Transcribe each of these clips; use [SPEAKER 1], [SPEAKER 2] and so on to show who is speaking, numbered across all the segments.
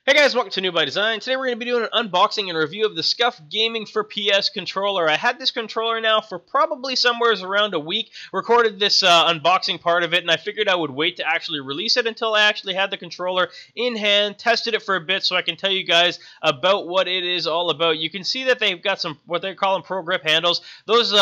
[SPEAKER 1] Hey guys, welcome to New by Design. Today we're going to be doing an unboxing and review of the Scuf Gaming for PS controller. I had this controller now for probably somewhere around a week. Recorded this unboxing part of it, and I figured I would wait to actually release it until I actually had the controller in hand, tested it for a bit so I can tell you guys about what it is all about. You can see that they've got some, what they're calling pro grip handles. Those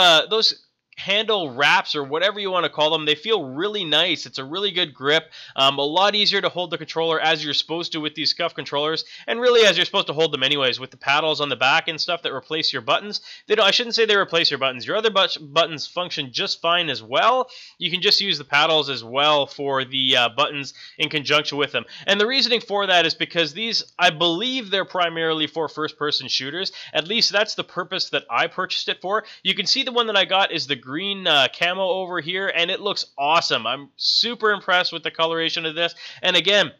[SPEAKER 1] handle wraps or whatever you want to call them, they feel really nice. It's a really good grip, a lot easier to hold the controller as you're supposed to with these Scuf controllers, and really as you're supposed to hold them anyways, with the paddles on the back and stuff that replace your buttons. I shouldn't say they replace your buttons. Your other buttons function just fine as well. You can just use the paddles as well for the buttons in conjunction with them. And the reasoning for that is because these, I believe they're primarily for first-person shooters. At least that's the purpose that I purchased it for. You can see the one that I got is the green camo over here, and it looks awesome. I'm super impressed with the coloration of this. And again,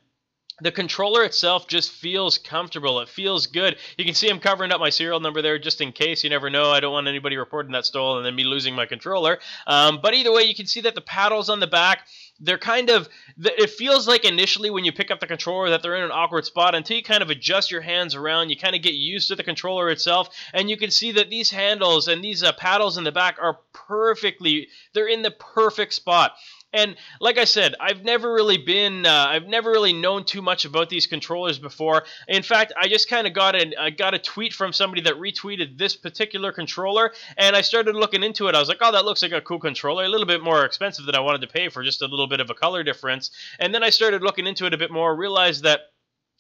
[SPEAKER 1] the controller itself just feels comfortable. It feels good. You can see I'm covering up my serial number there just in case. You never know. I don't want anybody reporting that stolen and then me losing my controller. But either way, you can see that the paddles on the back, they're kind of, it feels like initially when you pick up the controller that they're in an awkward spot until you kind of adjust your hands around. You kind of get used to the controller itself, and you can see that these handles and these paddles in the back are they're in the perfect spot. And like I said, I've never really known too much about these controllers before. In fact, I just kind of got a tweet from somebody that retweeted this particular controller, and I started looking into it. I was like, oh, that looks like a cool controller, a little bit more expensive than I wanted to pay for just a little bit of a color difference. And then I started looking into it a bit more, realized that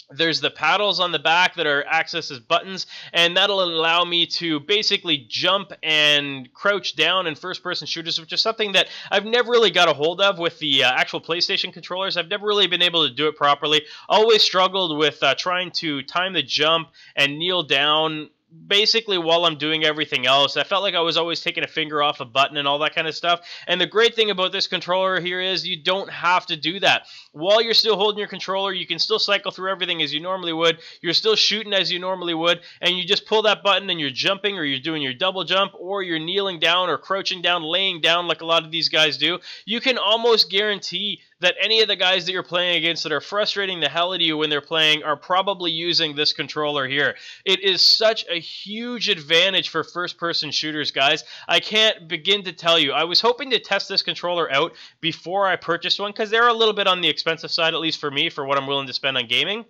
[SPEAKER 1] there's the paddles on the back that are accessed as buttons, and that'll allow me to basically jump and crouch down in first-person shooters, which is something that I've never really got a hold of with the actual PlayStation controllers. I've never really been able to do it properly. Always struggled with trying to time the jump and kneel down basically while I'm doing everything else. I felt like I was always taking a finger off a button and all that kind of stuff. And the great thing about this controller here is you don't have to do that. While you're still holding your controller, you can still cycle through everything as you normally would. You're still shooting as you normally would, and you just pull that button and you're jumping, or you're doing your double jump, or you're kneeling down or crouching down, laying down like a lot of these guys do. You can almost guarantee that any of the guys that you're playing against that are frustrating the hell out of you when they're playing are probably using this controller here. It is such a huge advantage for first-person shooters, guys. I can't begin to tell you. I was hoping to test this controller out before I purchased one, because they're a little bit on the expensive side, at least for me, for what I'm willing to spend on gaming.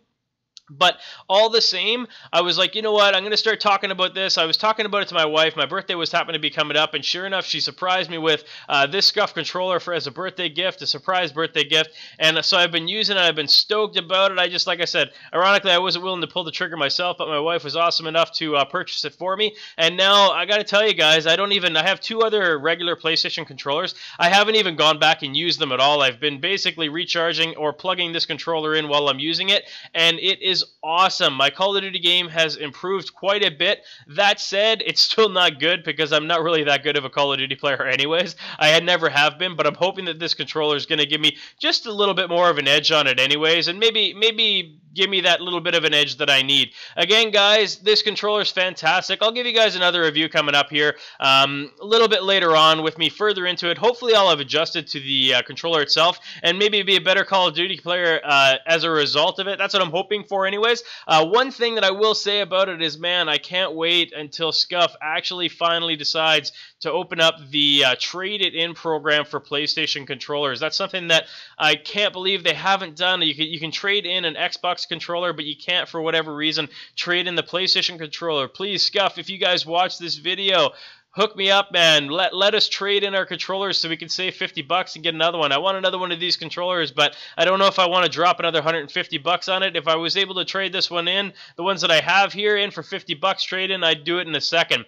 [SPEAKER 1] But all the same, I was like, you know what, I'm going to start talking about this. I was talking about it to my wife. My birthday was happening to be coming up, and sure enough, she surprised me with this Scuf controller as a birthday gift, a surprise birthday gift. And so I've been using it. I've been stoked about it. Like I said, ironically, I wasn't willing to pull the trigger myself, but my wife was awesome enough to purchase it for me. And now, I got to tell you guys, I have two other regular PlayStation controllers. I haven't even gone back and used them at all. I've been basically recharging or plugging this controller in while I'm using it, and it is awesome. My Call of Duty game has improved quite a bit. That said, it's still not good because I'm not really that good of a Call of Duty player anyways. I never have been, but I'm hoping that this controller is going to give me just a little bit more of an edge on it anyways, and maybe give me that little bit of an edge that I need. Again, guys, this controller is fantastic. I'll give you guys another review coming up here a little bit later on with me further into it. Hopefully, I'll have adjusted to the controller itself and maybe be a better Call of Duty player as a result of it. That's what I'm hoping for anyways. One thing that I will say about it is, man, I can't wait until Scuf actually finally decides to open up the trade-it-in program for PlayStation controllers. That's something that I can't believe they haven't done. You can trade in an Xbox controller, but you can't, for whatever reason, trade in the PlayStation controller. Please, Scuf, if you guys watch this video, hook me up, man. Let us trade in our controllers so we can save $50 and get another one. I want another one of these controllers, but I don't know if I want to drop another $150 on it. If I was able to trade this one in, the ones that I have here in for $50 trade in, I'd do it in a second.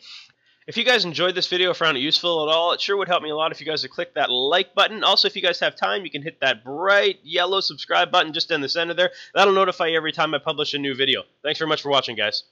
[SPEAKER 1] If you guys enjoyed this video or found it useful at all, it sure would help me a lot if you guys would click that like button. Also, if you guys have time, you can hit that bright yellow subscribe button just in the center there. That'll notify you every time I publish a new video. Thanks very much for watching, guys.